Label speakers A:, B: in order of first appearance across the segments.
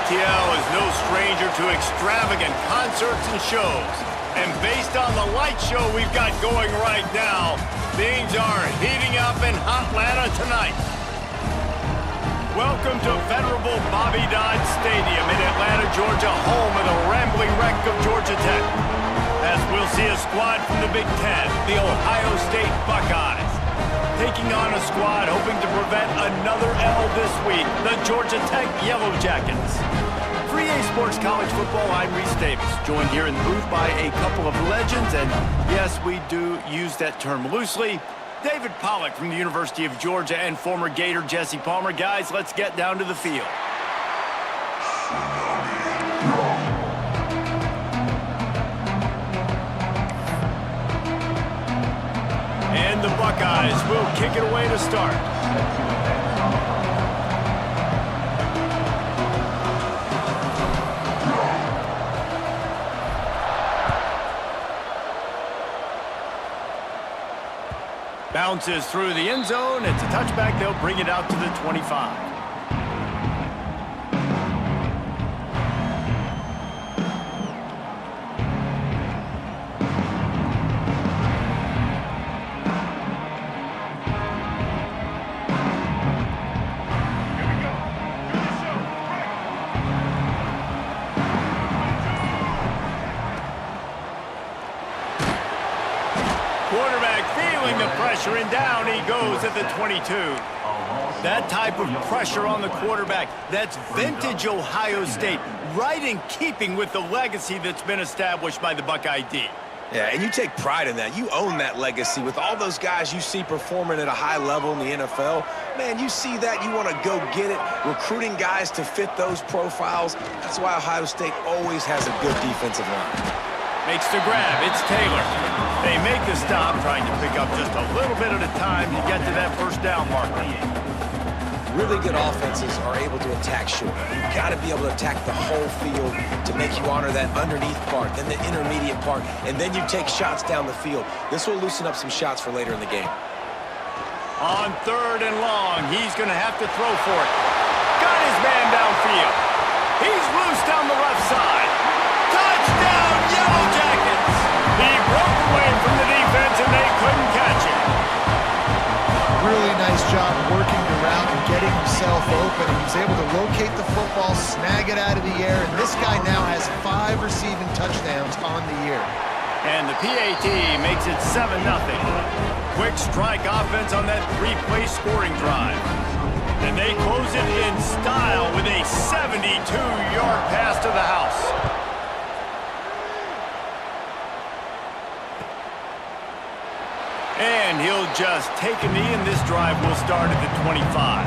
A: ATL is no stranger to extravagant concerts and shows. And based on the light show we've got going right now, things are heating up in Hotlanta tonight. Welcome to venerable Bobby Dodd Stadium in Atlanta, Georgia, home of the rambling wreck of Georgia Tech. As we'll see a squad from the Big Ten, the Ohio State Buckeyes, taking on a squad hoping to prevent another L this week, the Georgia Tech Yellow Jackets. For EA Sports College Football, I'm Reese Davis, joined here in the booth by a couple of legends, and yes, we do use that term loosely. David Pollack from the University of Georgia and former Gator Jesse Palmer. Guys, let's get down to the field. And the Buckeyes will kick it away to start. Bounces through the end zone. It's a touchback. They'll bring it out to the 25. Quarterback feeling the pressure, and down he goes at the 22. That type of pressure on the quarterback, that's vintage Ohio State, right in keeping with the legacy that's been established by the Buckeye D.
B: Yeah, and you take pride in that. You own that legacy. With all those guys you see performing at a high level in the NFL, man, you see that, you want to go get it, recruiting guys to fit those profiles. That's why Ohio State always has a good defensive line.
A: Makes the grab. It's Taylor. They make the stop, trying to pick up just a little bit at a time to get to that first down marker.
B: Really good offenses are able to attack short. You've got to be able to attack the whole field to make you honor that underneath part, then the intermediate part, and then you take shots down the field. This will loosen up some shots for later in the game.
A: On 3rd and long, he's going to have to throw for it. Got his man downfield. He's loose down the left side. Touchdown, Yellow Jackets! He broke away from the defense and they couldn't catch him.
C: Really nice job working around and getting himself open. He was able to locate the football, snag it out of the air, and this guy now has 5 receiving touchdowns on the year.
A: And the PAT makes it 7-0. Quick strike offense on that 3-play scoring drive. And they close it in style with a 72-yard pass to the house. And he'll just take a knee, and this drive will start at the 25.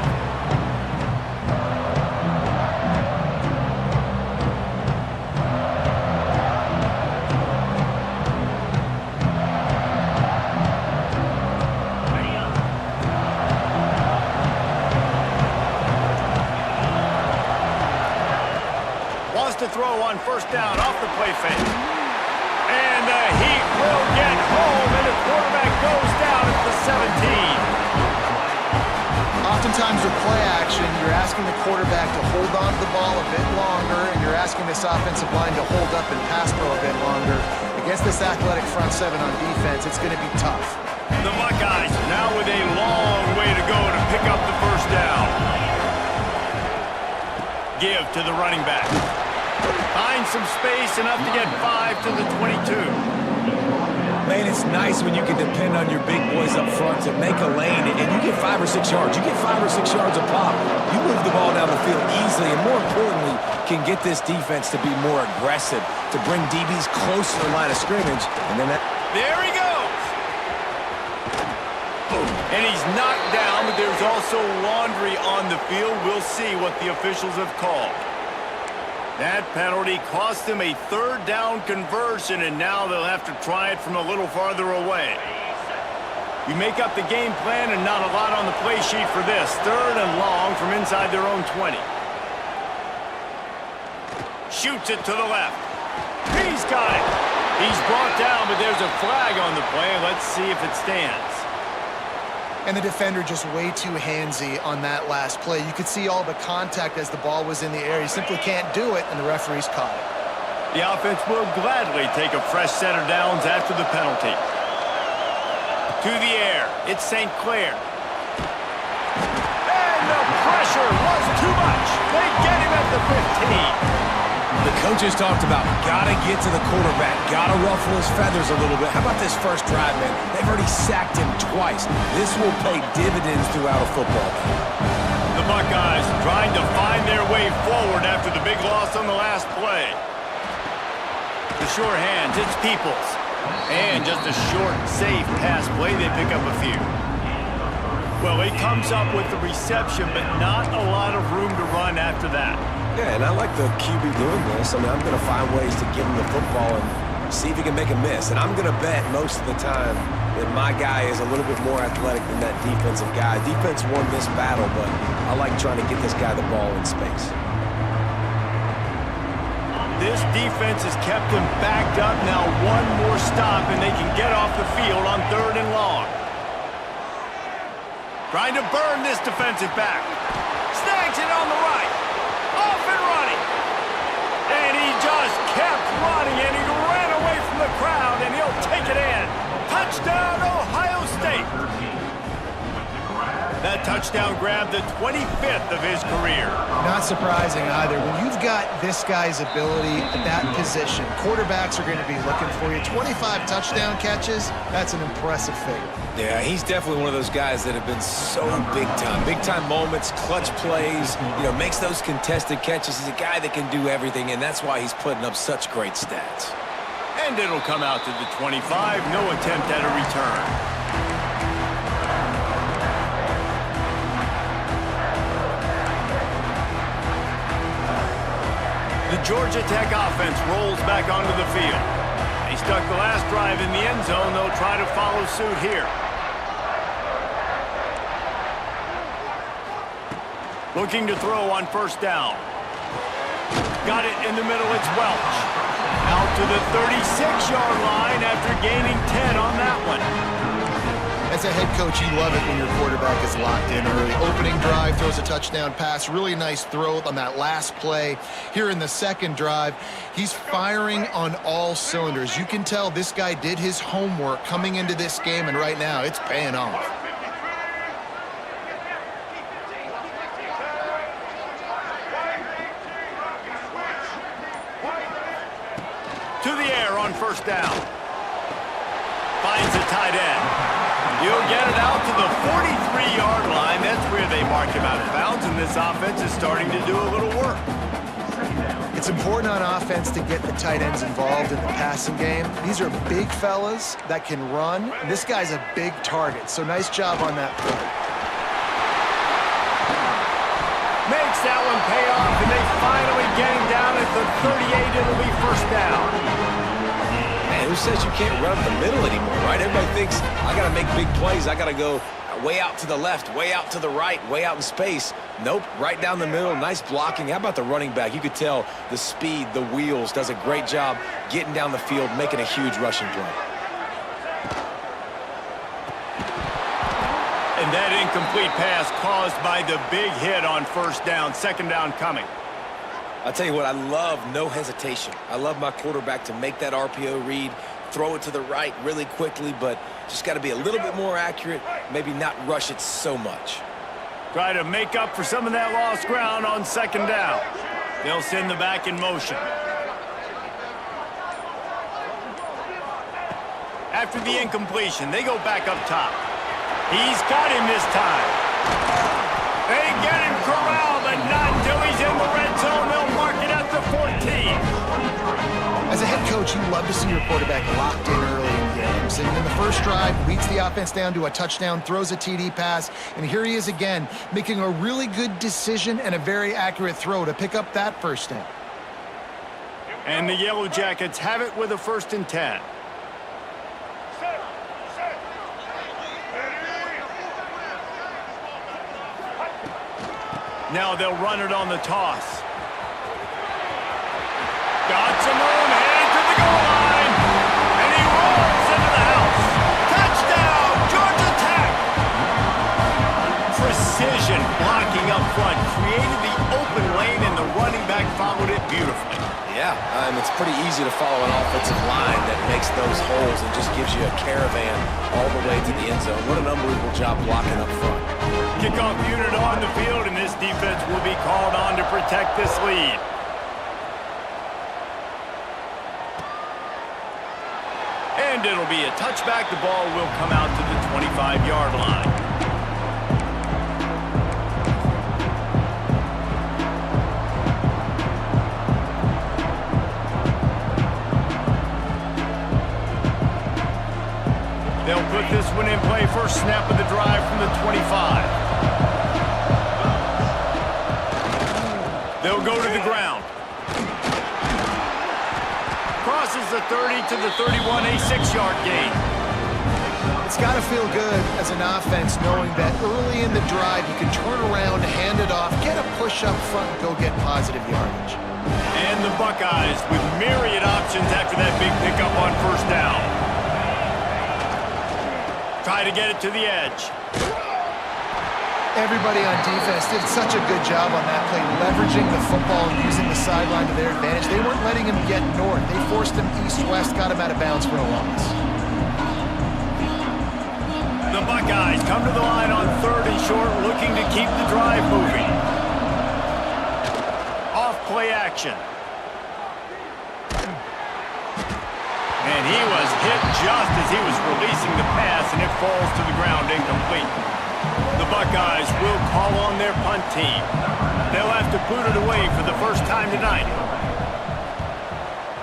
A: Wants to throw on first down off the play fake. And the Heat will get home, and the quarterback goes down at the 17.
C: Oftentimes with play action, you're asking the quarterback to hold on to the ball a bit longer, and you're asking this offensive line to hold up and pass pro a bit longer. Against this athletic front seven on defense, it's going to be tough.
A: The Buckeyes now with a long way to go to pick up the first down. Give to the running back. Find some space, enough to get 5 to the 22.
B: Man, it's nice when you can depend on your big boys up front to make a lane, and you get 5 or 6 yards. You get 5 or 6 yards a pop. You move the ball down the field easily, and more importantly, can get this defense to be more aggressive, to bring DBs close to the line of scrimmage, and then that...
A: There he goes! And he's knocked down, but there's also laundry on the field. We'll see what the officials have called. That penalty cost them a 3rd down conversion, and now they'll have to try it from a little farther away. You make up the game plan, and not a lot on the play sheet for this. 3rd and long from inside their own 20. Shoots it to the left. He's got it. He's brought down, but there's a flag on the play. Let's see if it stands.
C: And the defender just way too handsy on that last play. You could see all the contact as the ball was in the air. He simply can't do it, and the referee's caught it.
A: The offense will gladly take a fresh set of downs after the penalty. To the air, it's St. Clair. And the pressure was too much. They get him at the 15.
B: The coaches talked about gotta get to the quarterback, gotta ruffle his feathers a little bit. How about this first drive, man? They've already sacked him twice. This will pay dividends throughout a football game.
A: The Buckeyes trying to find their way forward after the big loss on the last play. The sure hands, it's Peoples. And just a short, safe pass play, they pick up a few. Well, he comes up with the reception, but not a lot of room to run after that.
B: Yeah, and I like the QB doing this. I mean, I'm going to find ways to give him the football and see if he can make a miss. And I'm going to bet most of the time that my guy is a little bit more athletic than that defensive guy. Defense won this battle, but I like trying to get this guy the ball in space.
A: This defense has kept them backed up. Now one more stop, and they can get off the field on 3rd and long. Trying to burn this defensive back. Snags it on the right. Off and running. And he just kept running, and he ran away from the crowd, and he'll take it in. Touchdown, Ohio State. That touchdown grabbed the 25th of his career.
C: Not surprising either. When you've got this guy's ability at that position, quarterbacks are going to be looking for you. 25 touchdown catches, that's an impressive figure.
B: Yeah, he's definitely one of those guys that have been so big time. Big time moments, clutch plays, makes those contested catches. He's a guy that can do everything, and that's why he's putting up such great stats.
A: And it'll come out to the 25. No attempt at a return. The Georgia Tech offense rolls back onto the field. They stuck the last drive in the end zone. They'll try to follow suit here. Looking to throw on 1st down. Got it in the middle. It's Welch. Out to the 36-yard line after gaining 10 on that one.
C: As a head coach, you love it when your quarterback is locked in early. Opening drive, throws a touchdown pass. Really nice throw on that last play. Here in the 2nd drive, he's firing on all cylinders. You can tell this guy did his homework coming into this game, and right now it's paying off.
A: To the air on 1st down. Finds a tight end. He'll get it out to the 43-yard line. That's where they mark him out of bounds, and this offense is starting to do a little work.
C: It's important on offense to get the tight ends involved in the passing game. These are big fellas that can run. This guy's a big target, so nice job on that play.
A: Makes that one pay off, and they finally get him down at the 38. It'll be 1st down.
B: Who says you can't run up the middle anymore, right? Everybody thinks, I got to make big plays. I got to go way out to the left, way out to the right, way out in space. Nope, right down the middle. Nice blocking. How about the running back? You could tell the speed, the wheels, does a great job getting down the field, making a huge rushing play.
A: And that incomplete pass caused by the big hit on 1st down. 2nd down coming.
B: I'll tell you what, I love no hesitation. I love my quarterback to make that RPO read, throw it to the right really quickly, but just got to be a little bit more accurate, maybe not rush it so much.
A: Try to make up for some of that lost ground on 2nd down. They'll send the back in motion. After the incompletion, they go back up top. He's got him this time. They get him corralled, but not until he's in the red zone. They'll mark it at the 14.
C: As a head coach, you love to see your quarterback locked in early in games. And in the 1st drive, leads the offense down to a touchdown, throws a TD pass, and here he is again, making a really good decision and a very accurate throw to pick up that 1st down.
A: And the Yellow Jackets have it with a 1st and 10. Now they'll run it on the toss. Got some room, headed to the goal line. And he rolls into the house. Touchdown, Georgia Tech. precision blocking up front, created the open lane, and the running back followed it beautifully.
B: Yeah, it's pretty easy to follow an offensive line that makes those holes and just gives you a caravan all the way to the end zone. What an unbelievable job blocking up front.
A: Kickoff unit on the field, and this defense will be called on to protect this lead. And it'll be a touchback. The ball will come out to the 25-yard line. They'll put this one in play. First snap of the drive from the 25. They'll go to the ground. Crosses the 30 to the 31, a 6-yard gain.
C: It's got to feel good as an offense knowing that early in the drive you can turn around, hand it off, get a push up front, and go get positive yardage.
A: And the Buckeyes with myriad options after that big pickup on first down. Try to get it to the edge.
C: Everybody on defense did such a good job on that play, leveraging the football and using the sideline to their advantage. They weren't letting him get north. They forced him east-west, got him out of bounds for a loss.
A: The Buckeyes come to the line on 3rd and short, looking to keep the drive moving. Off play action. And he was hit just as he was releasing the pass, and it falls to the ground incomplete. The Buckeyes will call on their punt team. They'll have to boot it away for the first time tonight.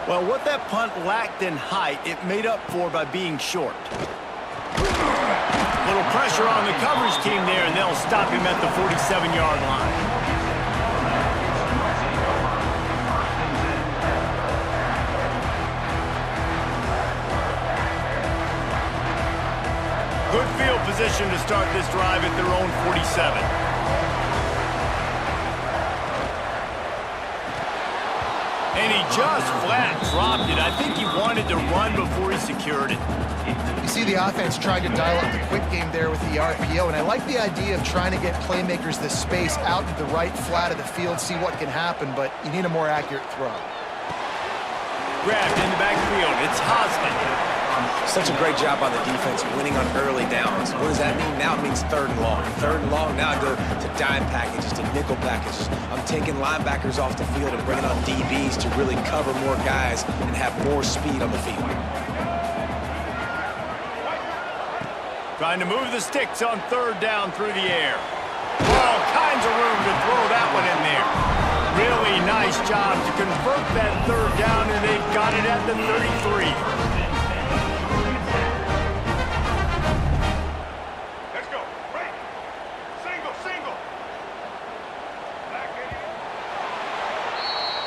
A: Well, what that punt lacked in height, it made up for by being short. Little pressure on the coverage team there, and they'll stop him at the 47-yard line. Good field position to start this drive at their own 47. And he just flat dropped it. I think he wanted to run before he secured it.
C: You see the offense trying to dial up the quick game there with the RPO, and I like the idea of trying to get playmakers the space out to the right flat of the field, see what can happen, but you need a more accurate throw.
A: Grabbed in the backfield. It's Hosman.
B: Such a great job on the defense winning on early downs. What does that mean? Now it means 3rd and long. 3rd and long, now I go to dime packages, to nickel packages. I'm taking linebackers off the field and bringing on DBs to really cover more guys and have more speed on the field.
A: Trying to move the sticks on 3rd down through the air. All kinds of room to throw that one in there. Really nice job to convert that 3rd down, and they've got it at the 33.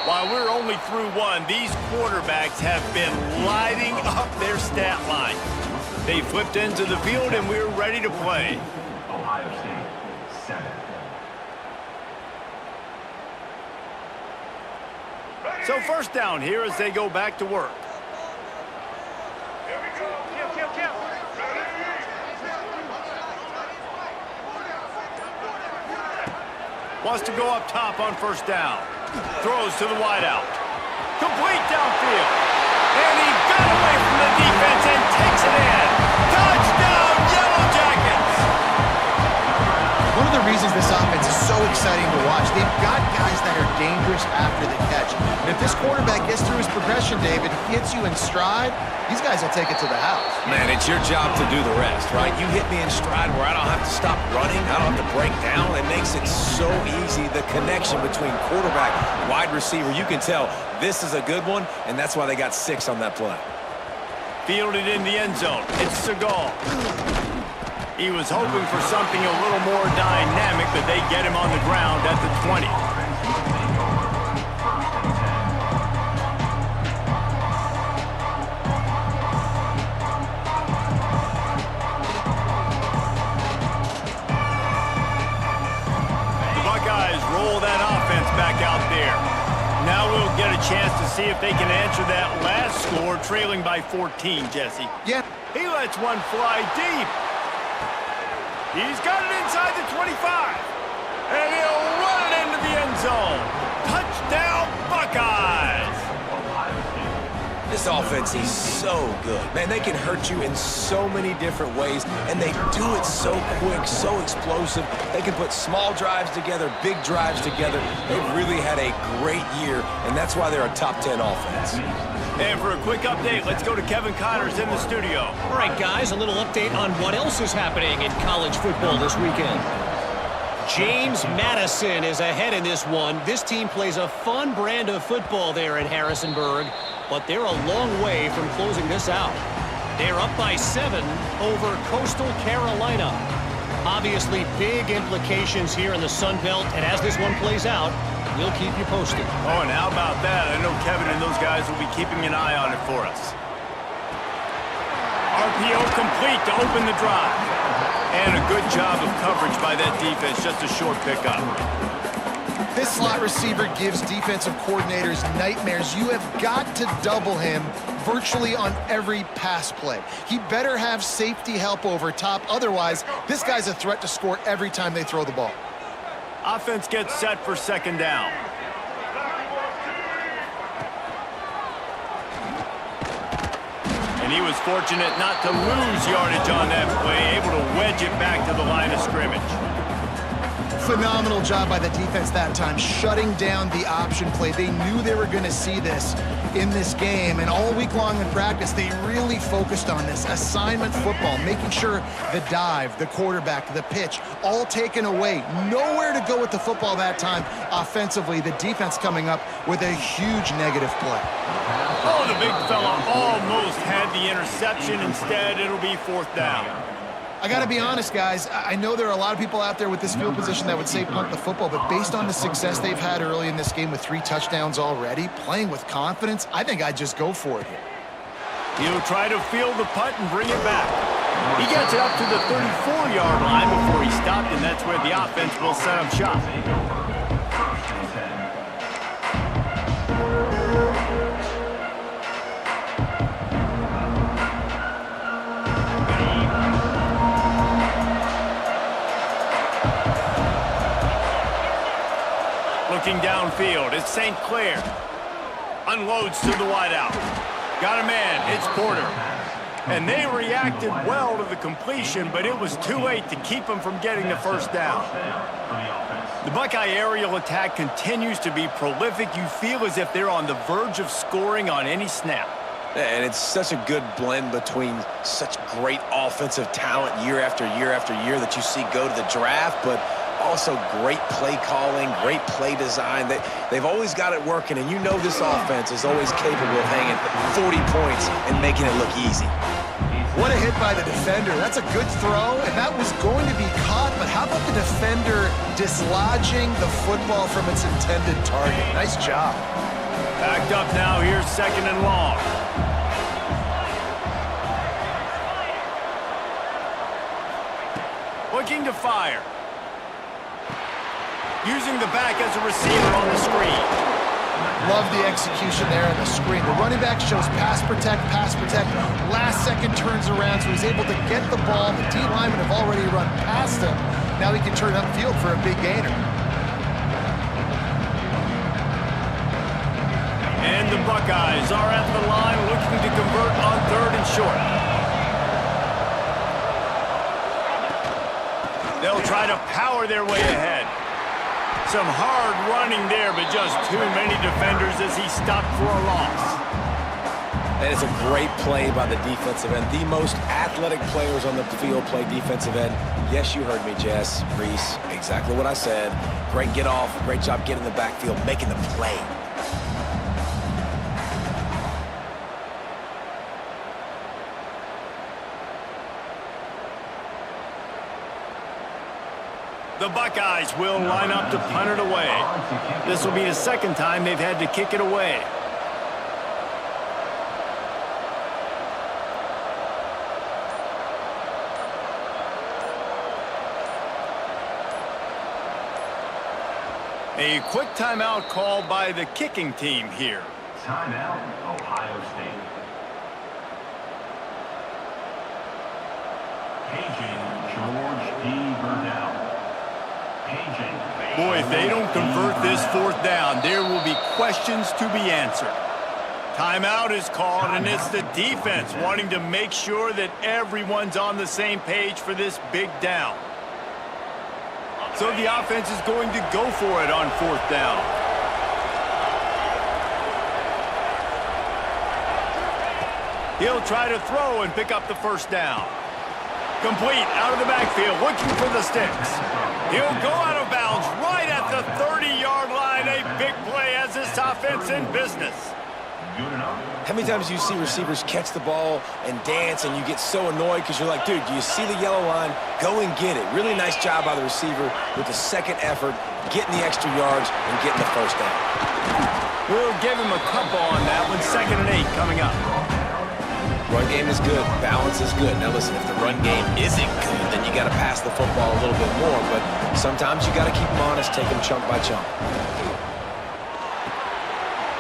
A: While we're only through one, these quarterbacks have been lighting up their stat line. They flipped into the field, and we're ready to play.
D: Ohio State, 7.
A: So first down here as they go back to work.
D: Here we go. Kill.
A: Wants to go up top on first down. Throws to the wideout. Complete downfield. And he got away from the defense and takes it in. Touchdown, Yellow Jackets!
C: One of the reasons this offense is so exciting to watch, they've got guys that are dangerous after the catch. And if this quarterback gets through his progression, David, hits you in stride, these guys will take it to the house.
B: Man, it's your job to do the rest, right? You hit me in stride where I don't have to stop running. I don't have to break down. It makes it so easy. The connection between quarterback, wide receiver, you can tell this is a good one, and that's why they got 6 on that play.
A: Fielded in the end zone. It's Segal. He was hoping for something a little more dynamic, but they get him on the ground at the 20. Now we'll get a chance to see if they can answer that last score, trailing by 14, Jesse.
C: Yeah.
A: He lets one fly deep. He's got it inside the 25. And he'll run it into the end zone. Touchdown, Buckeyes!
B: This offense is so good. Man, they can hurt you in so many different ways, and they do it so quick, so explosive. They can put small drives together, big drives together. They've really had a great year, and that's why they're a top 10 offense.
A: And for a quick update, let's go to Kevin Connors in the studio.
E: All right, guys, a little update on what else is happening in college football this weekend. James Madison is ahead in this one. This team plays a fun brand of football there in Harrisonburg, but they're a long way from closing this out. They're up by 7 over Coastal Carolina. Obviously, big implications here in the Sun Belt, and as this one plays out, we'll keep you posted.
A: Oh, and how about that? I know Kevin and those guys will be keeping an eye on it for us. RPO complete to open the drive. And a good job of coverage by that defense, just a short pickup.
C: This slot receiver gives defensive coordinators nightmares. You have got to double him virtually on every pass play. He better have safety help over top. Otherwise, this guy's a threat to score every time they throw the ball.
A: Offense gets set for second down. And he was fortunate not to lose yardage on that play, able to wedge it back to the line of scrimmage.
C: Phenomenal job by the defense that time, shutting down the option play. They knew they were going to see this in this game, and all week long in practice, they really focused on this assignment football, making sure the dive, the quarterback, the pitch, all taken away. Nowhere to go with the football that time. Offensively, the defense coming up with a huge negative play.
A: Oh, the big fella almost had the interception. Instead, it'll be fourth down.
C: I got to be honest, guys. I know there are a lot of people out there with this field position that would say punt the football, but based on the success they've had early in this game with 3 touchdowns already, playing with confidence, I think I'd just go for it here.
A: He'll try to field the punt and bring it back. He gets it up to the 34-yard line before he stopped, and that's where the offense will set up shop. Looking downfield, it's St. Clair. Unloads to the wideout. Got a man, it's Porter. And they reacted well to the completion, but it was too late to keep them from getting the first down. The Buckeye aerial attack continues to be prolific. You feel as if they're on the verge of scoring on any snap.
B: And it's such a good blend between such great offensive talent year after year after year that you see go to the draft, but also great play calling, great play design. They've always got it working, and you know this offense is always capable of hanging 40 points and making it look easy.
C: What a hit by the defender. That's a good throw, and that was going to be caught, but how about the defender dislodging the football from its intended target? Nice job.
A: Backed up now, here's second and long. Looking to fire. Using the back as a receiver on the screen.
C: Love the execution there on the screen. The running back shows pass protect, pass protect. Last second turns around, so he's able to get the ball. The D linemen have already run past him. Now he can turn upfield for a big gainer.
A: And the Buckeyes are at the line looking to convert on 3rd and short. They'll try to power their way ahead. Some hard running there, but just too many defenders as he stopped for a loss.
B: That is a great play by the defensive end. The most athletic players on the field play defensive end. Yes, you heard me, Jess, Reese. Exactly what I said. Great get off. Great job getting in the backfield, making the play.
A: The Buckeyes will line up to punt it away. This will be the second time they've had to kick it away. A quick timeout called by the kicking team here.
D: Timeout, Ohio State. Paging George D.
A: Boy, if they don't convert this fourth down, there will be questions to be answered. Timeout is called, and it's the defense wanting to make sure that everyone's on the same page for this big down. So the offense is going to go for it on fourth down. He'll try to throw and pick up the first down. Complete out of the backfield, looking for the sticks. He'll go out of bounds right at the 30-yard line. A big play as this offense in business.
B: How many times do you see receivers catch the ball and dance and you get so annoyed because you're like, dude, do you see the yellow line? Go and get it. Really nice job by the receiver with the second effort, getting the extra yards and getting the first down.
A: We'll give him a couple on that one. 2nd and 8 coming up.
B: Run game is good. Balance is good. Now listen, if the run game isn't good, then you got to pass the football a little bit more. But sometimes you got to keep them honest, take them chunk by chunk.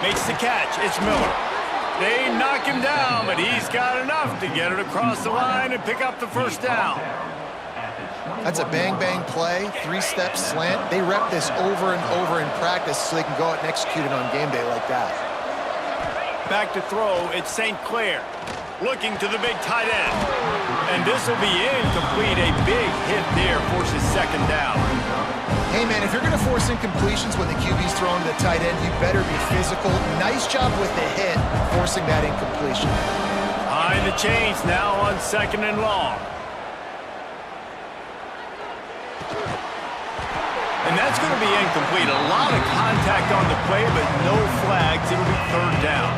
A: Makes the catch. It's Miller. They knock him down, but he's got enough to get it across the line and pick up the first down.
C: That's a bang-bang play, 3-step slant. They rep this over and over in practice so they can go out and execute it on game day like that.
A: Back to throw, it's St. Clair. Looking to the big tight end. And this will be incomplete. A big hit there forces 2nd down.
C: Hey, man, if you're going to force incompletions when the QB's throwing to the tight end, you better be physical. Nice job with the hit, forcing that incompletion.
A: Behind the chains now on 2nd and long. And that's going to be incomplete. A lot of contact on the play, but no flags. It'll be 3rd down.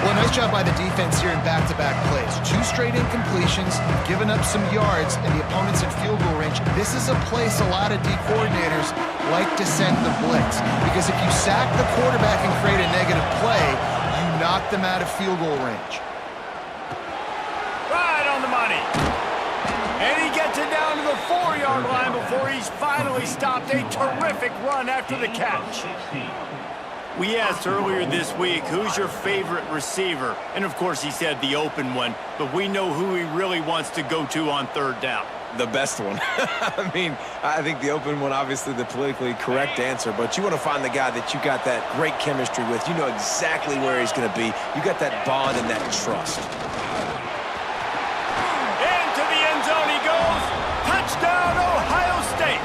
C: Well, nice job by the defense here in back-to-back plays. 2 straight incompletions, giving up some yards, and the opponent's in field goal range. This is a place a lot of D coordinators like to send the blitz, because if you sack the quarterback and create a negative play, you knock them out of field goal range.
A: Right on the money. And he gets it down to the 4-yard line before he's finally stopped. A terrific run after the catch. We asked earlier this week, who's your favorite receiver? And, of course, he said the open one, but we know who he really wants to go to on 3rd down.
B: The best one. I mean, I think the open one, obviously the politically correct answer, but you want to find the guy that you got that great chemistry with. You know exactly where he's going to be. You got that bond and that trust.
A: Into the end zone he goes. Touchdown, Ohio State.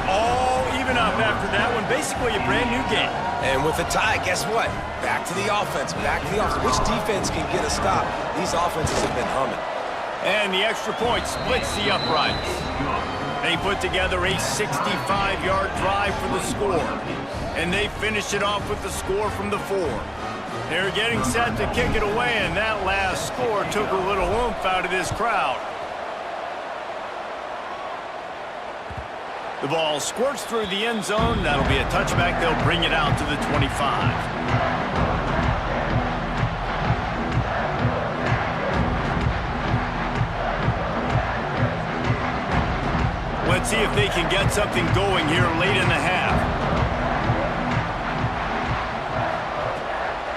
A: All even up after that one. Basically a brand new game.
B: And with the tie, guess what? Back to the offense. Back to the offense. Which defense can get a stop? These offenses have been humming.
A: And the extra point splits the uprights. They put together a 65-yard drive for the score. And they finished it off with the score from the 4. They're getting set to kick it away, and that last score took a little oomph out of this crowd. The ball squirts through the end zone. That'll be a touchback. They'll bring it out to the 25. Let's see if they can get something going here late in the half.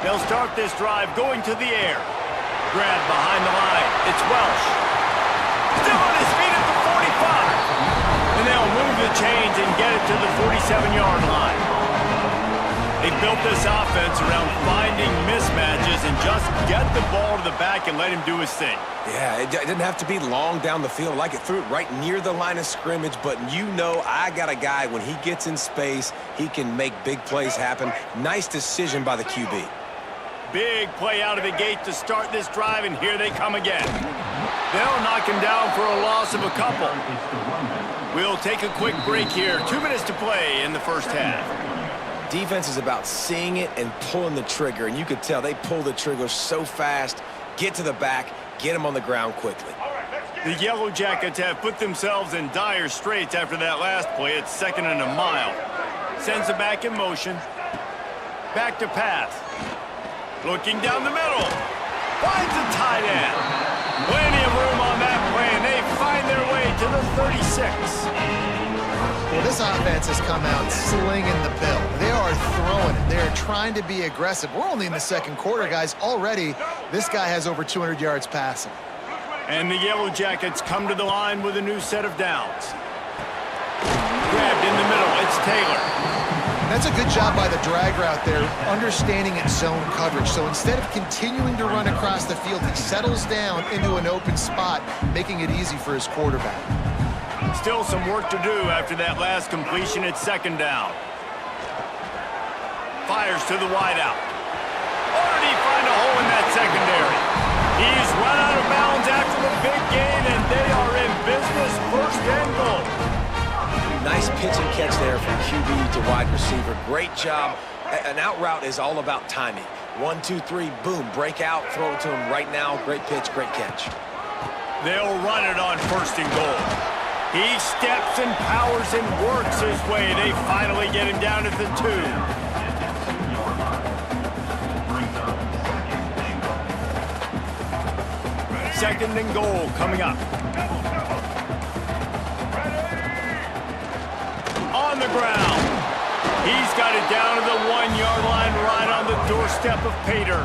A: They'll start this drive going to the air. Grab behind the line. It's Welsh. Still on his feet at the 45. And they'll move the chains and get it to the 47-yard line. They built this offense around finding mismatches and just get the ball to the back and let him do his thing.
B: Yeah, it didn't have to be long down the field. Like it threw it right near the line of scrimmage, but you know I got a guy, when he gets in space, he can make big plays happen. Nice decision by the QB.
A: Big play out of the gate to start this drive, and here they come again. They'll knock him down for a loss of a couple. We'll take a quick break here. 2 minutes to play in the first half.
B: Defense is about seeing it and pulling the trigger, and you could tell they pull the trigger so fast, get to the back, get him on the ground quickly.
A: The Yellow Jackets have put themselves in dire straits after that last play. It's 2nd and a mile. Sends it back in motion. Back to pass. Looking down the middle. Finds a tight end. Plenty of room on that play, and they find their way to the 36.
C: Well, this offense has come out slinging the bill. They are throwing it. They are trying to be aggressive. We're only in the 2nd quarter, guys. Already, this guy has over 200 yards passing.
A: And the Yellow Jackets come to the line with a new set of downs. grabbed in the middle. It's Taylor.
C: That's a good job by the drag route there, understanding its zone coverage. So instead of continuing to run across the field, he settles down into an open spot, making it easy for his quarterback.
A: Still some work to do after that last completion at second down. Fires to the wideout. Or did he find a hole in that secondary? He's run out of bounds after the big gain, and they are in business. First and goal.
B: Nice pitch and catch there from QB to wide receiver. Great job. An out route is all about timing. 1, 2, 3, boom, break out, throw it to him right now. Great pitch, great catch.
A: They'll run it on first and goal. He steps and powers and works his way. They finally get him down at the 2. Second and goal coming up. On the ground. He's got it down to the 1-yard line right on the doorstep of Pater.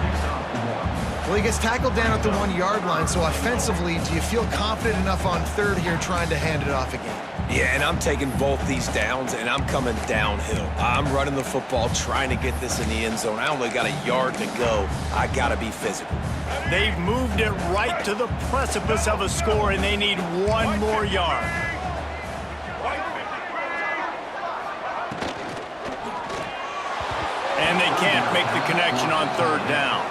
C: Well, he gets tackled down at the 1-yard line, so offensively, do you feel confident enough on third here trying to hand it off again?
B: Yeah, and I'm taking both these downs, and I'm coming downhill. I'm running the football, trying to get this in the end zone. I only got a yard to go. I got to be physical.
A: They've moved it right to the precipice of a score, and they need 1 more yard. And they can't make the connection on third down.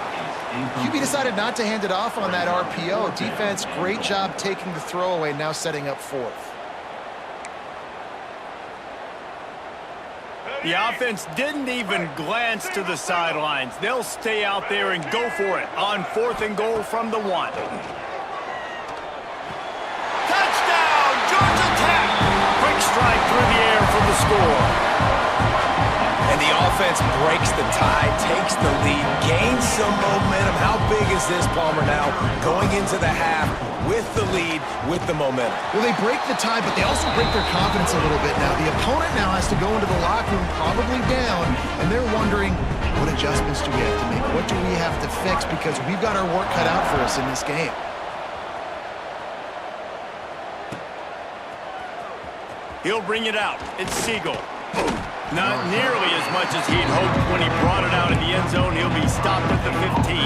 C: QB decided not to hand it off on that RPO. Defense, great job taking the throwaway, now setting up fourth.
A: The offense didn't even glance to the sidelines. They'll stay out there and go for it on fourth and goal from the 1. Touchdown, Georgia Tech! Quick strike through the air for the score.
B: And the offense breaks the tie, takes the lead, gains some momentum. How big is this, Palmer, now going into the half with the lead, with the momentum?
C: Well, they break the tie, but they also break their confidence a little bit now. The opponent now has to go into the locker room probably down, and they're wondering, what adjustments do we have to make? What do we have to fix? Because we've got our work cut out for us in this game.
A: He'll bring it out. It's Siegel. Not nearly as much as he'd hoped when he brought it out in the end zone. He'll be stopped at the 15.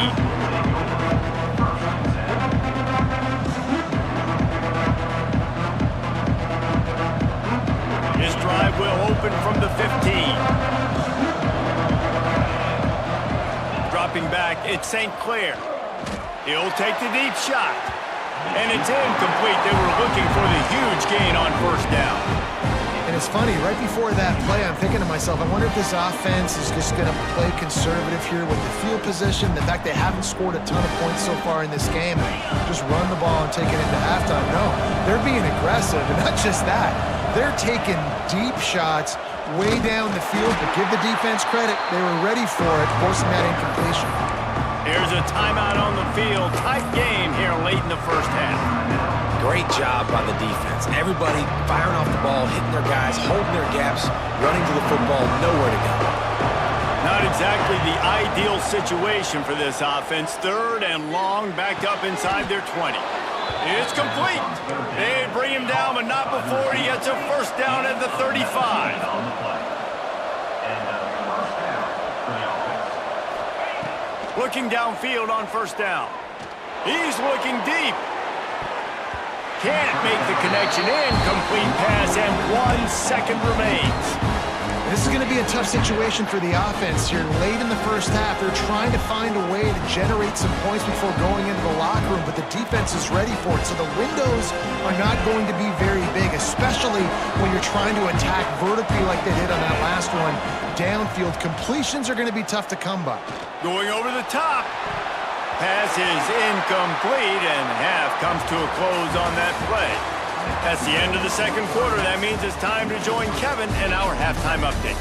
A: His drive will open from the 15. Dropping back, it's St. Clair. He'll take the deep shot. And it's incomplete. They were looking for the huge gain on first down.
C: And it's funny, right before that play, I'm thinking to myself, I wonder if this offense is just going to play conservative here with the field position. The fact they haven't scored a ton of points so far in this game, just run the ball and take it into halftime. No, they're being aggressive, and not just that. They're taking deep shots way down the field, but give the defense credit. They were ready for it, forcing that incompletion.
A: Here's a timeout on the field. Tight game here late in the first half.
B: Great job by the defense. Everybody firing off the ball, hitting their guys, holding their gaps, running to the football, nowhere to go.
A: Not exactly the ideal situation for this offense. Third and long, backed up inside their 20. It's complete. They bring him down, but not before he gets a first down at the 35. Looking downfield on first down. He's looking deep. Can't make the connection. Incomplete pass, and 1 second remains.
C: This is going to be a tough situation for the offense here. Late in the first half, they're trying to find a way to generate some points before going into the locker room, but the defense is ready for it. So the windows are not going to be very big, especially when you're trying to attack vertically like they did on that last one. Downfield completions are going to be tough to come by.
A: Going over the top. Pass is incomplete, and half comes to a close on that play. That's the end of the second quarter. That means it's time to join Kevin in our halftime update.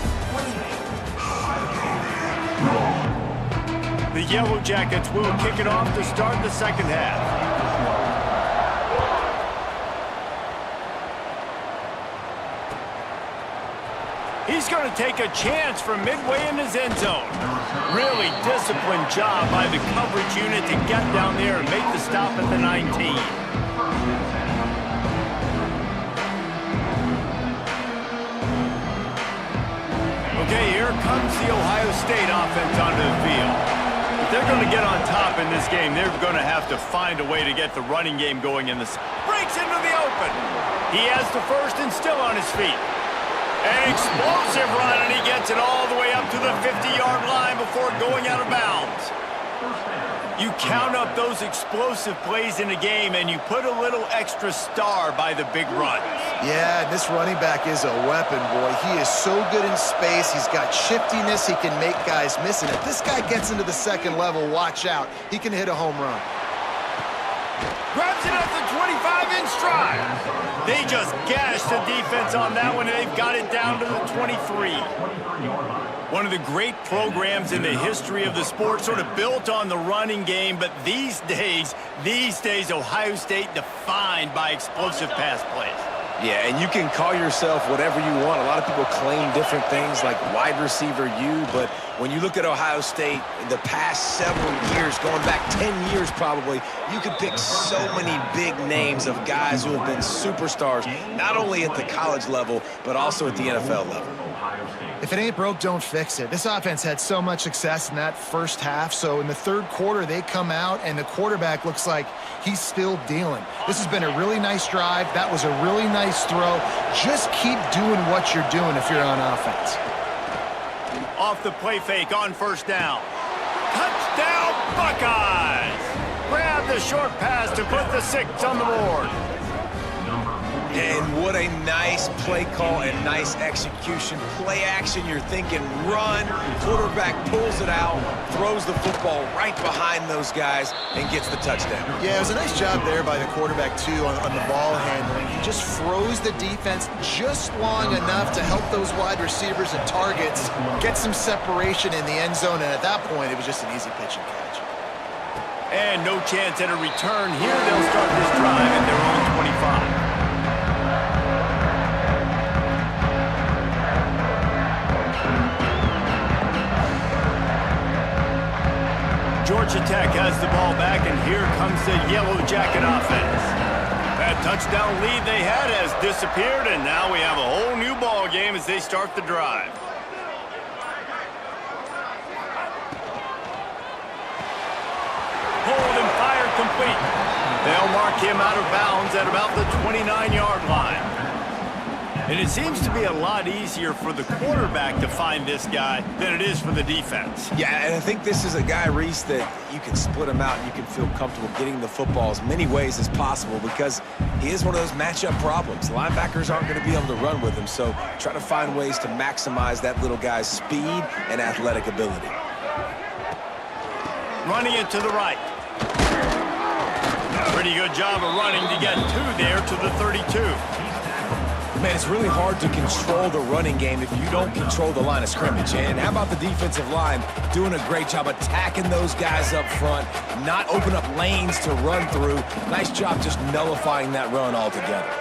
A: The Yellow Jackets will kick it off to start the second half. He's going to take a chance from midway in his end zone. Really disciplined job by the coverage unit to get down there and make the stop at the 19. comes the Ohio State offense onto the field. If they're going to get on top in this game, they're going to have to find a way to get the running game going in this. Breaks into the open. He has the first and still on his feet. An explosive run, and he gets it all the way up to the 50-yard line before going out of bounds. You count up those explosive plays in a game, and you put a little extra star by the big runs.
C: Yeah, this running back is a weapon, boy. He is so good in space. He's got shiftiness. He can make guys miss. And if this guy gets into the second level, watch out. He can hit a home run.
A: Grabs it at the 25 in stride. They just gashed the defense on that one, and they've got it down to the 23. One of the great programs in the history of the sport, sort of built on the running game, but these days, Ohio State defined by explosive pass plays.
B: Yeah, and you can call yourself whatever you want. A lot of people claim different things like wide receiver U, but when you look at Ohio State, the past several years, going back 10 years probably, you could pick so many big names of guys who have been superstars, not only at the college level, but also at the NFL level.
C: If it ain't broke, don't fix it. This offense had so much success in that first half, so in the third quarter, they come out, and the quarterback looks like he's still dealing. This has been a really nice drive. That was a really nice throw. Just keep doing what you're doing if you're on offense.
A: Off the play fake on first down. Touchdown, Buckeyes! Grab the short pass to put the 6 on the board.
B: And what a nice play call and nice execution. Play action, you're thinking run. Quarterback pulls it out, throws the football right behind those guys, and gets the touchdown.
C: Yeah, it was a nice job there by the quarterback, too, on the ball handling. He just froze the defense just long enough to help those wide receivers and targets get some separation in the end zone, and at that point, it was just an easy pitch and catch.
A: And no chance at a return here. They'll start this drive at their own 25. Georgia Tech has the ball back, and here comes the Yellow Jacket offense. That touchdown lead they had has disappeared, and now we have a whole new ball game as they start the drive. Hold and fire complete. They'll mark him out of bounds at about the 29-yard line. And it seems to be a lot easier for the quarterback to find this guy than it is for the defense.
B: Yeah, and I think this is a guy, Reese, that you can split him out and you can feel comfortable getting the football as many ways as possible because he is one of those matchup problems. Linebackers aren't going to be able to run with him, so try to find ways to maximize that little guy's speed and athletic ability.
A: Running it to the right. Pretty good job of running to get 2 there to the 32.
B: Man, it's really hard to control the running game if you don't control the line of scrimmage. And how about the defensive line doing a great job attacking those guys up front, not open up lanes to run through. Nice job just nullifying that run altogether.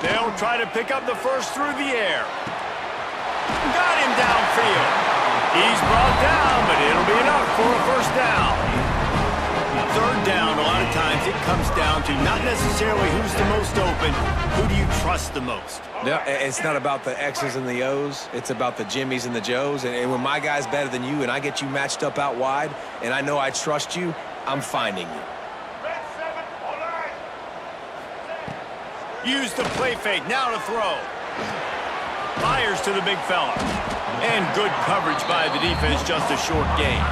A: They'll try to pick up the first through the air. Got him downfield. He's brought down, but it'll be enough for a first down. Third down, a lot of times it comes down to not necessarily who's the most open, who do you trust the most?
B: Yeah, it's not about the X's and the O's. It's about the Jimmies and the Joes. And when my guy's better than you and I get you matched up out wide and I know I trust you, I'm finding you.
A: Use the play fake, now to throw. Fires to the big fella. And good coverage by the defense, just a short gain.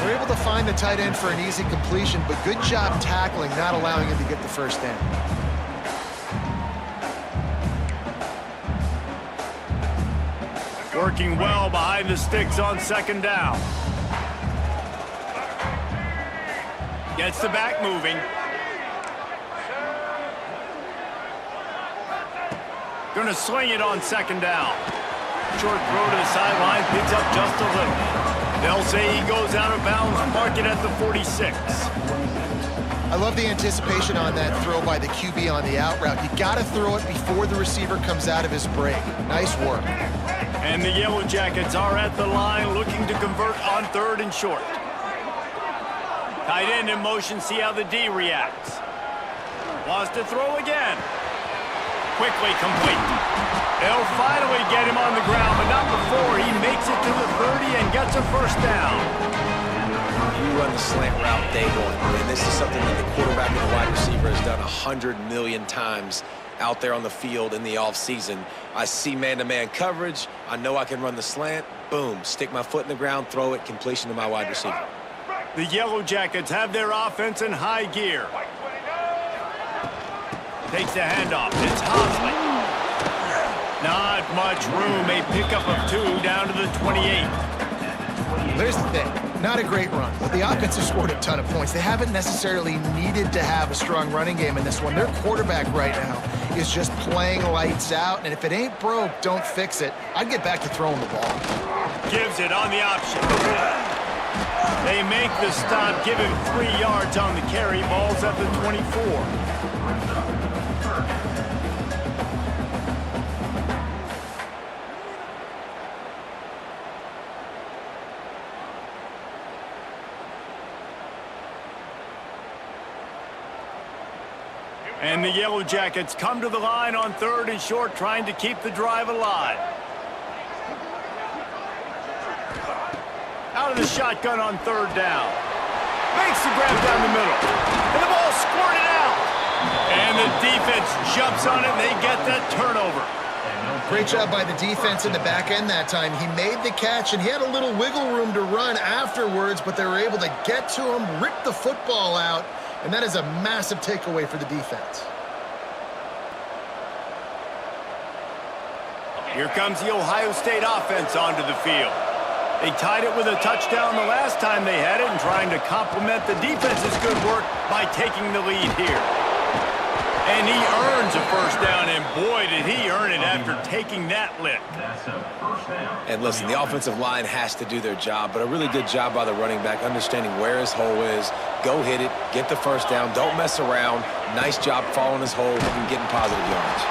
C: We're able to find the tight end for an easy completion, but good job tackling, not allowing him to get the first down.
A: Working well behind the sticks on second down. Gets the back moving. Gonna sling it on second down. Short throw to the sideline, picks up just a little. They'll say he goes out of bounds, mark it at the 46.
C: I love the anticipation on that throw by the QB on the out route. You got to throw it before the receiver comes out of his break. Nice work.
A: And the Yellow Jackets are at the line looking to convert on third and short. Tight end in motion, see how the D reacts. Wants to throw again. Quickly complete. They'll finally get him on the ground, but not before he makes it to the 30 and gets a first down.
B: You run the slant route day one, and this is something that the quarterback and the wide receiver has done 100 million times out there on the field in the offseason. I see man-to-man coverage. I know I can run the slant. Boom, stick my foot in the ground, throw it, completion to my wide receiver.
A: The Yellow Jackets have their offense in high gear. Takes the handoff. It's Hosley. Not much room. A pickup of 2 down to the 28.
C: There's the thing. Not a great run, but the offense has scored a ton of points. They haven't necessarily needed to have a strong running game in this one. Their quarterback right now is just playing lights out, and if it ain't broke, don't fix it. I'd get back to throwing the ball.
A: Gives it on the option. They make the stop, give him 3 yards on the carry. Ball's at the 24. And the Yellow Jackets come to the line on 3rd and short, trying to keep the drive alive. Out of the shotgun on 3rd down. Makes the grab down the middle. And the ball squirted out. And the defense jumps on it, and they get that turnover.
C: Great job by the defense in the back end that time. He made the catch, and he had a little wiggle room to run afterwards, but they were able to get to him, rip the football out, and that is a massive takeaway for the defense.
A: Here comes the Ohio State offense onto the field. They tied it with a touchdown the last time they had it and trying to complement the defense's good work by taking the lead here. And he earns a first down, and boy, did he earn it after taking that lick.
B: And listen, the offensive line has to do their job, but a really good job by the running back, understanding where his hole is. Go hit it, get the first down, don't mess around. Nice job following his hole and getting positive yards.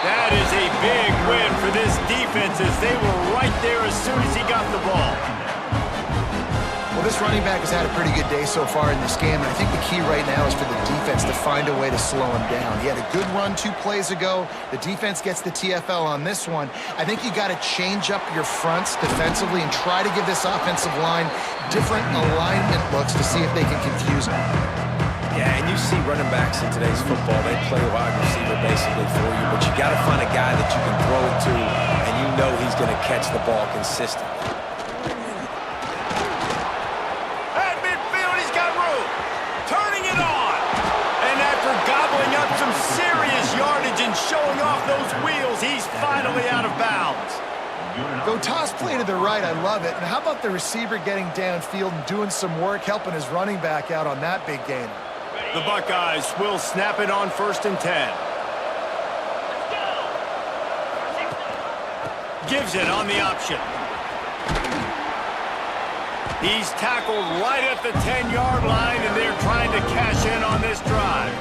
A: That is a big win for this defense as they were right there as soon as he got the ball.
C: Well, this running back has had a pretty good day so far in this game, and I think the key right now is for the defense to find a way to slow him down. He had a good run 2 plays ago. The defense gets the TFL on this one. I think you got to change up your fronts defensively and try to give this offensive line different alignment looks to see if they can confuse him.
B: Yeah, and you see running backs in today's football, they play wide receiver basically for you, but you got to find a guy that you can throw it to, and you know he's going to catch the ball consistently.
A: At midfield, he's got room. Turning it on. And after gobbling up some serious yardage and showing off those wheels, he's finally out of bounds.
C: Go toss play to the right, I love it. And how about the receiver getting downfield and doing some work, helping his running back out on that big gainer?
A: The Buckeyes will snap it on 1st and 10. Gives it on the option. He's tackled right at the 10-yard line, and they're trying to cash in on this drive.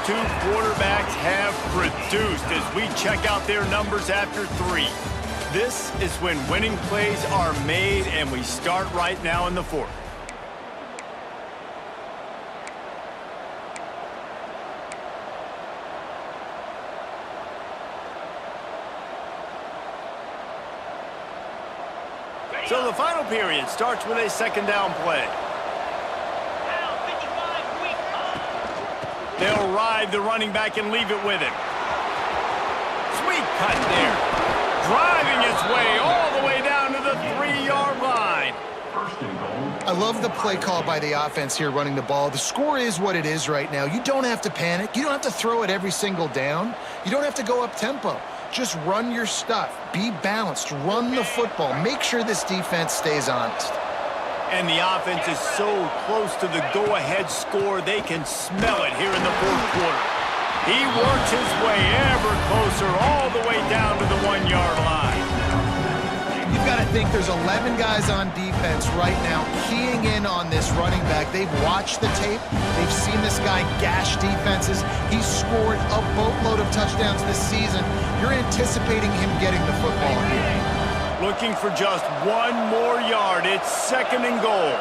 A: Two quarterbacks have produced as we check out their numbers after 3. This is when winning plays are made, and we start right now in the 4th. So the final period starts with a 2nd down play. They'll ride the running back and leave it with him. Sweet cut there. Driving his way all the way down to the 3-yard line.
C: I love the play call by the offense here running the ball. The score is what it is right now. You don't have to panic. You don't have to throw it every single down. You don't have to go up tempo. Just run your stuff. Be balanced. Run the football. Make sure this defense stays honest.
A: And the offense is so close to the go-ahead score, they can smell it here in the 4th quarter. He works his way ever closer all the way down to the 1-yard line.
C: You've got to think there's 11 guys on defense right now keying in on this running back. They've watched the tape. They've seen this guy gash defenses. He's scored a boatload of touchdowns this season. You're anticipating him getting the football here.
A: Looking for just one more yard. It's 2nd and goal.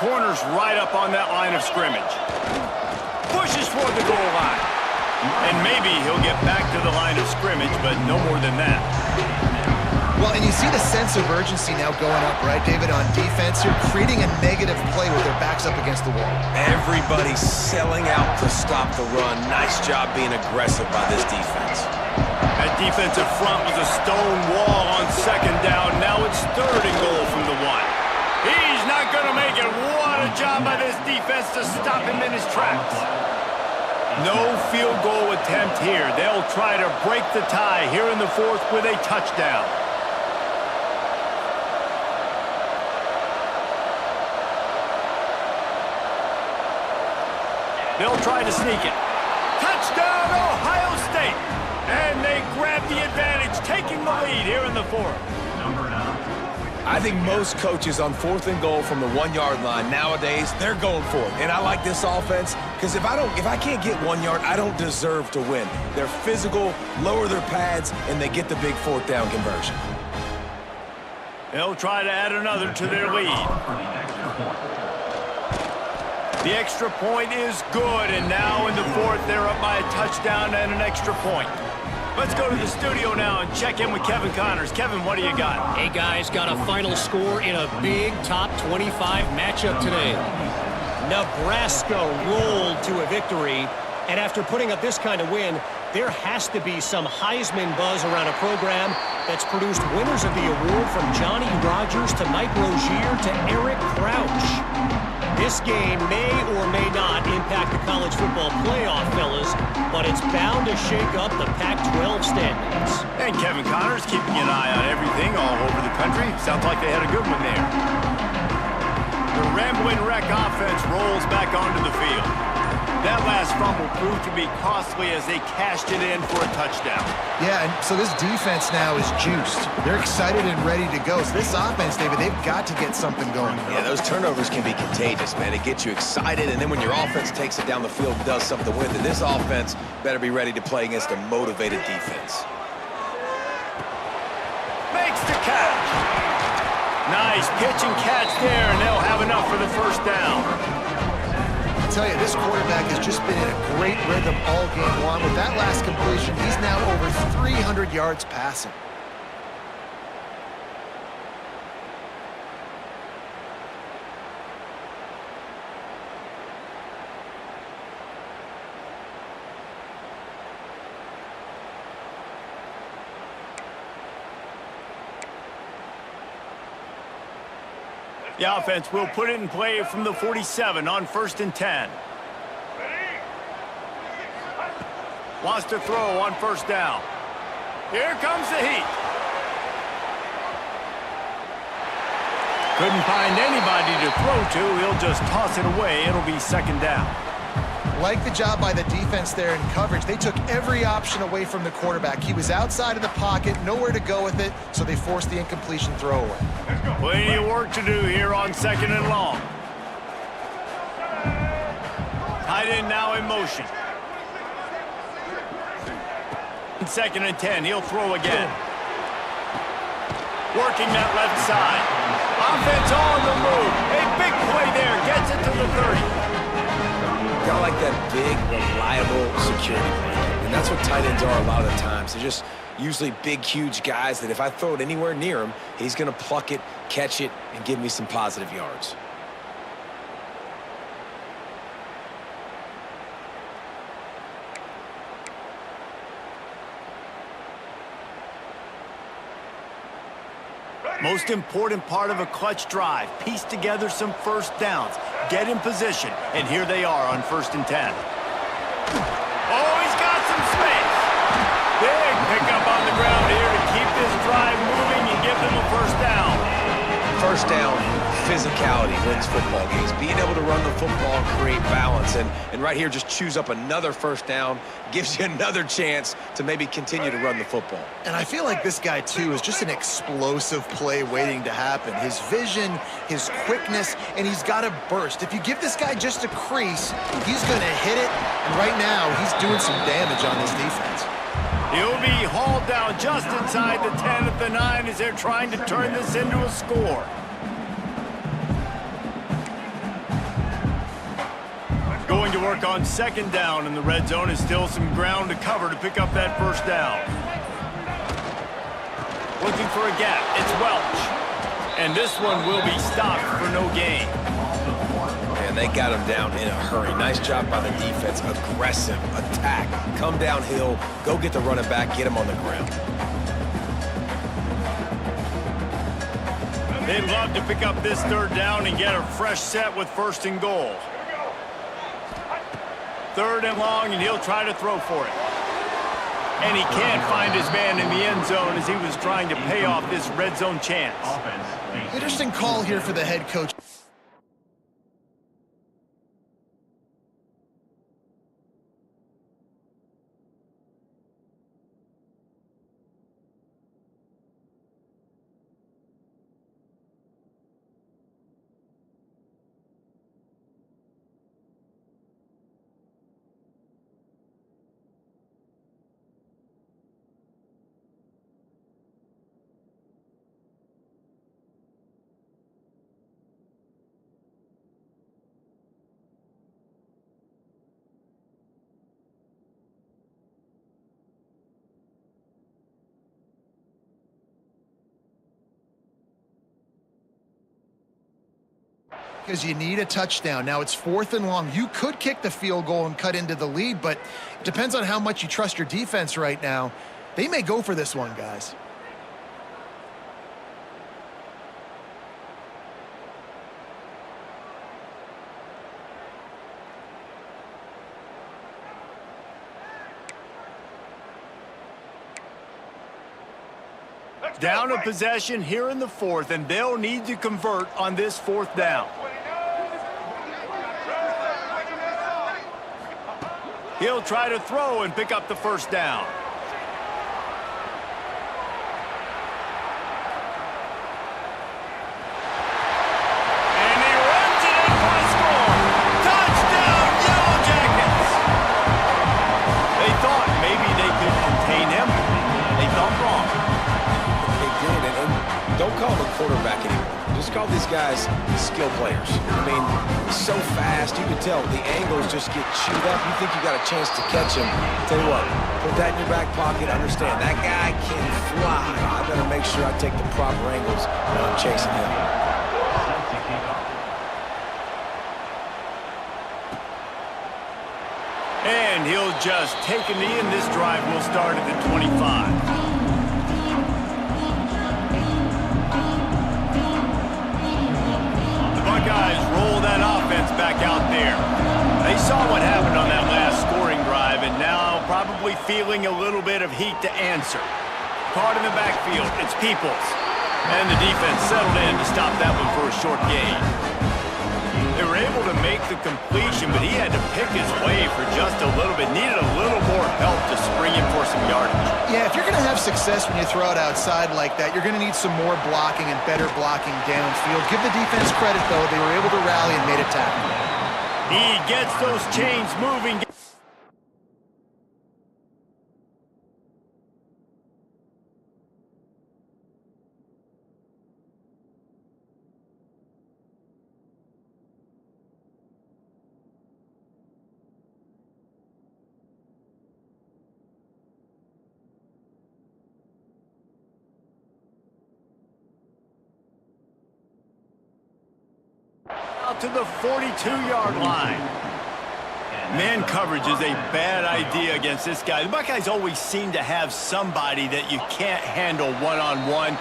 A: Corner's right up on that line of scrimmage. Pushes for the goal line. And maybe he'll get back to the line of scrimmage, but no more than that.
C: Well, and you see the sense of urgency now going up, right, David, on defense. You're creating a negative play with their backs up against the wall.
B: Everybody's selling out to stop the run. Nice job being aggressive by this defense.
A: That defensive front was a stone wall on 2nd down. Now it's 3rd and goal from the 1. He's not going to make it. What a job by this defense to stop him in his tracks. No field goal attempt here. They'll try to break the tie here in the 4th with a touchdown. They'll try to sneak it. Touchdown, Ohio State! And they grab the advantage, taking the lead here in the 4th.
B: I think most coaches on 4th and goal from the 1-yard line nowadays, they're going for it. And I like this offense because if I can't get 1 yard, I don't deserve to win. They're physical, lower their pads, and they get the big 4th down conversion.
A: They'll try to add another to their lead. The extra point is good, and now in the 4th, they're up by a touchdown and an extra point. Let's go to the studio now and check in with Kevin Connors. Kevin, what do you got?
E: Hey, guys, got a final score in a big top 25 matchup today. Nebraska rolled to a victory, and after putting up this kind of win, there has to be some Heisman buzz around a program that's produced winners of the award from Johnny Rodgers to Mike Rozier to Eric Crouch. This game may or may not impact the college football playoff, fellas, but it's bound to shake up the Pac-12 standings.
A: And Kevin Connors keeping an eye on everything all over the country. Sounds like they had a good one there. The Rambling Wreck offense rolls back onto the field. That last fumble proved to be costly as they cashed it in for a touchdown.
C: Yeah, and so this defense now is juiced. They're excited and ready to go. So this offense, David, they've got to get something going.
B: Yeah, those turnovers can be contagious, man. It gets you excited, and then when your offense takes it down the field and does something with it, this offense better be ready to play against a motivated defense.
A: Makes the catch. Nice pitch and catch there, and they'll have enough for the 1st down.
C: I tell you, this quarterback has just been in a great rhythm all game long. With that last completion, he's now over 300 yards passing.
A: The offense will put it in play from the 47 on 1st and 10. Wants to throw on 1st down. Here comes the heat. Couldn't find anybody to throw to. He'll just toss it away. It'll be 2nd down.
C: Like the job by the defense there in coverage. They took every option away from the quarterback. He was outside of the pocket, nowhere to go with it, so they forced the incompletion throwaway.
A: Plenty of work to do here on 2nd and long. Tight end now in motion. 2nd and 10, he'll throw again. Working that left side. Offense on the move. A big play there, gets it to the 30.
B: Got like that big, reliable security blanket. And that's what tight ends are a lot of the times. They're just usually big, huge guys that if I throw it anywhere near him, he's going to pluck it, catch it, and give me some positive yards.
A: Most important part of a clutch drive. Piece together some 1st downs. Get in position. And here they are on 1st and 10. Oh, he's got some space. Big pickup on the ground here to keep this drive moving and give them a 1st down.
B: 1st down, physicality wins football games. Being able to run the football and create balance. And right here, just choose up another first down, gives you another chance to maybe continue to run the football.
C: And I feel like this guy, too, is just an explosive play waiting to happen. His vision, his quickness, and he's got a burst. If you give this guy just a crease, he's going to hit it. And right now, he's doing some damage on this defense.
A: He'll be hauled down just inside the 10 at the 9 as they're trying to turn this into a score. Going to work on second down in the red zone is still some ground to cover to pick up that first down. Looking for a gap. It's Welch. And this one will be stopped for no gain.
B: And they got him down in a hurry. Nice job by the defense. Aggressive attack. Come downhill. Go get the running back. Get him on the ground.
A: They'd love to pick up this third down and get a fresh set with first and goal. Third and long, and he'll try to throw for it. And he can't find his man in the end zone as he was trying to pay off this red zone chance.
C: Interesting call here for the head coach. Because you need a touchdown. Now it's 4th and long. You could kick the field goal and cut into the lead, but it depends on how much you trust your defense right now. They may go for this one, guys.
A: Down a possession here in the 4th, and they'll need to convert on this 4th down. He'll try to throw and pick up the first down. And he runs it in for a score. Touchdown, Yellow Jackets! They thought maybe they could contain him. They thought wrong.
B: They did, and don't call him a quarterback anymore. Just call these guys skill players. I mean, he's so fast, you can tell the angles just get chewed up. You think you got a chance to catch him. Tell you what, put that in your back pocket. Understand, that guy can fly. I better make sure I take the proper angles when I'm chasing him.
A: And he'll just take a knee, and this drive will start at the 25. Guys roll that offense back out there. They saw what happened on that last scoring drive, and now probably feeling a little bit of heat to answer. Caught in the backfield, it's Peoples. And the defense settled in to stop that one for a short gain. They were able to make the completion, but he had to pick his way for just a little bit. Needed a little more help to spring him for some yardage.
C: Yeah, if you're going to have success when you throw it outside like that, you're going to need some more blocking and better blocking downfield. Give the defense credit, though. They were able to rally and made a tackle.
A: He gets those chains moving. Out to the 42-yard line. Man coverage is a bad idea against this guy. The Buckeyes always seem to have somebody that you can't handle one-on-one.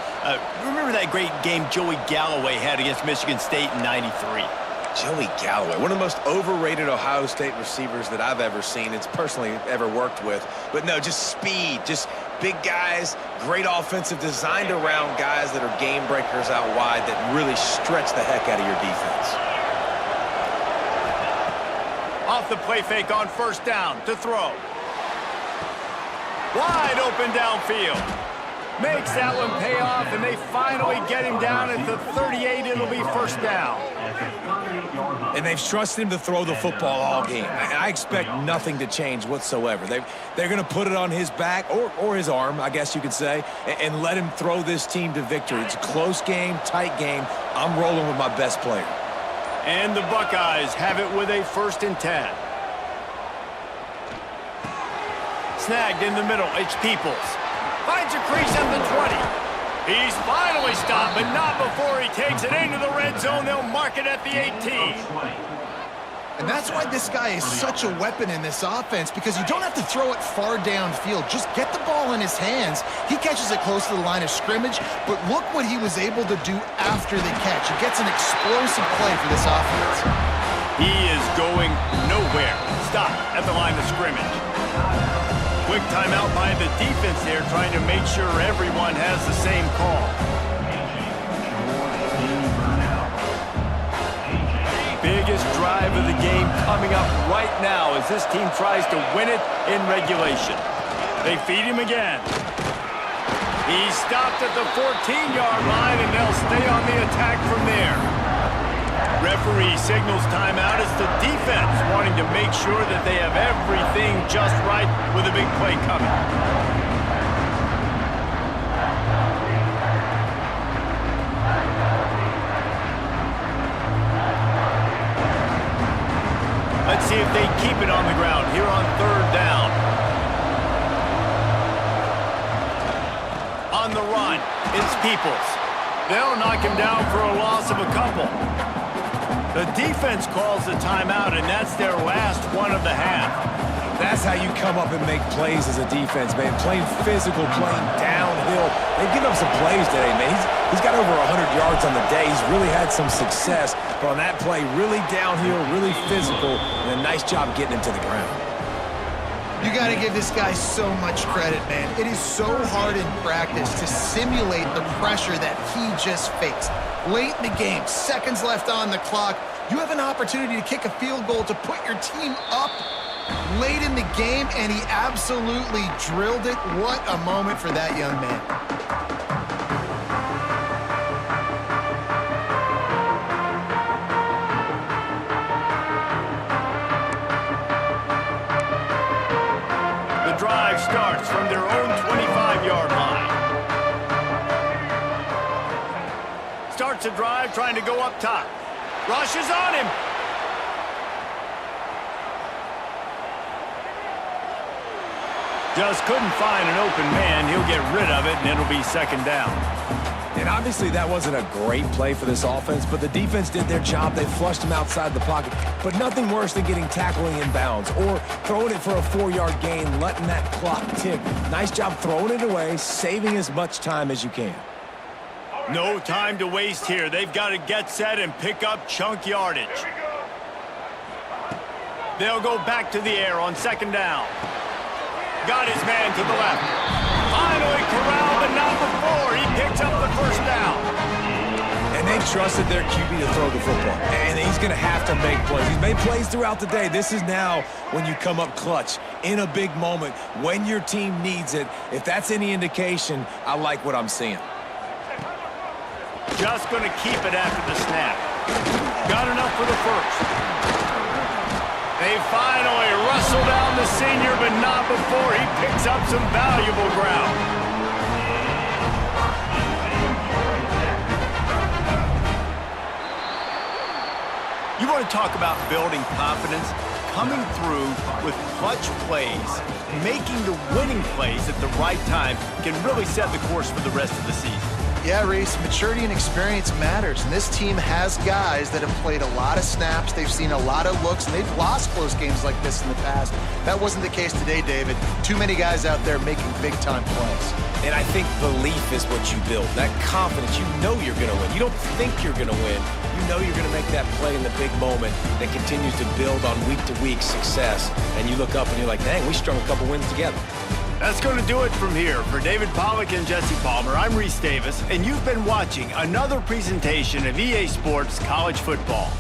A: Remember that great game Joey Galloway had against Michigan State in '93?
B: Joey Galloway, one of the most overrated Ohio State receivers that I've ever seen. It's personally ever worked with. But no, just speed, just Big guys, great offensive designed around guys that are game breakers out wide that really stretch the heck out of your defense.
A: Off the play fake on first down to throw. Wide open downfield. Makes that one pay off, and they finally get him down at the 38. It'll be first down.
B: And they've trusted him to throw the football all game. I expect nothing to change whatsoever. They're going to put it on his back, or his arm, I guess you could say, and let him throw this team to victory. It's a close game, tight game. I'm rolling with my best player.
A: And the Buckeyes have it with a 1st and 10. Snagged in the middle, it's Peoples. Finds a crease at the 20. He's finally stopped, but not before he takes it into the red zone. They'll mark it at the 18.
C: And that's why this guy is such a weapon in this offense, because you don't have to throw it far downfield. Just get the ball in his hands. He catches it close to the line of scrimmage, but look what he was able to do after the catch. He gets an explosive play for this offense.
A: He is going nowhere. Stop at the line of scrimmage. Quick timeout by the defense there, trying to make sure everyone has the same call. Biggest drive of the game coming up right now as this team tries to win it in regulation. They feed him again. He's stopped at the 14-yard line, and they'll stay on the attack from there. Referee signals timeout as the defense wanting to make sure that they have everything just right with a big play coming. Let's see if they keep it on the ground here on 3rd down. On the run, it's Peoples. They'll knock him down for a loss of a couple. The defense calls the timeout, and that's their last one of the half.
B: That's how you come up and make plays as a defense, man. Playing physical, playing downhill. They've given up some plays today, man. He's got over 100 yards on the day. He's really had some success. But on that play, really downhill, really physical, and a nice job getting him to the ground.
C: You got to give this guy so much credit, man. It is so hard in practice to simulate the pressure that he just faced. Late in the game, seconds left on the clock, you have an opportunity to kick a field goal to put your team up late in the game, and he absolutely drilled it. What a moment for that young man.
A: The drive starts from their own 25-yard line. Starts a drive trying to go up top. Rush is on him. Just couldn't find an open man. He'll get rid of it, and it'll be 2nd down.
B: And obviously that wasn't a great play for this offense, but the defense did their job. They flushed him outside the pocket. But nothing worse than getting tackling inbounds or throwing it for a 4-yard gain, letting that clock tick. Nice job throwing it away, saving as much time as you can.
A: No time to waste here. They've got to get set and pick up chunk yardage. They'll go back to the air on 2nd down. Got his man to the left. Finally corralled, but not before. He picks up the 1st down.
B: And they've trusted their QB to throw the football. And he's going to have to make plays. He's made plays throughout the day. This is now when you come up clutch in a big moment when your team needs it. If that's any indication, I like what I'm seeing.
A: Just going to keep it after the snap. Got enough for the 1st. They finally wrestle down the senior, but not before he picks up some valuable ground. You want to talk about building confidence? Coming through with clutch plays, making the winning plays at the right time can really set the course for the rest of the season.
C: Yeah, Reese, maturity and experience matters, and this team has guys that have played a lot of snaps, they've seen a lot of looks, and they've lost close games like this in the past. That wasn't the case today, David. Too many guys out there making big-time plays.
B: And I think belief is what you build, that confidence. You know you're going to win. You don't think you're going to win. You know you're going to make that play in the big moment that continues to build on week-to-week success. And you look up and you're like, dang, we strung a couple wins together.
A: That's going to do it from here. For David Pollack and Jesse Palmer, I'm Reese Davis, and you've been watching another presentation of EA Sports College Football.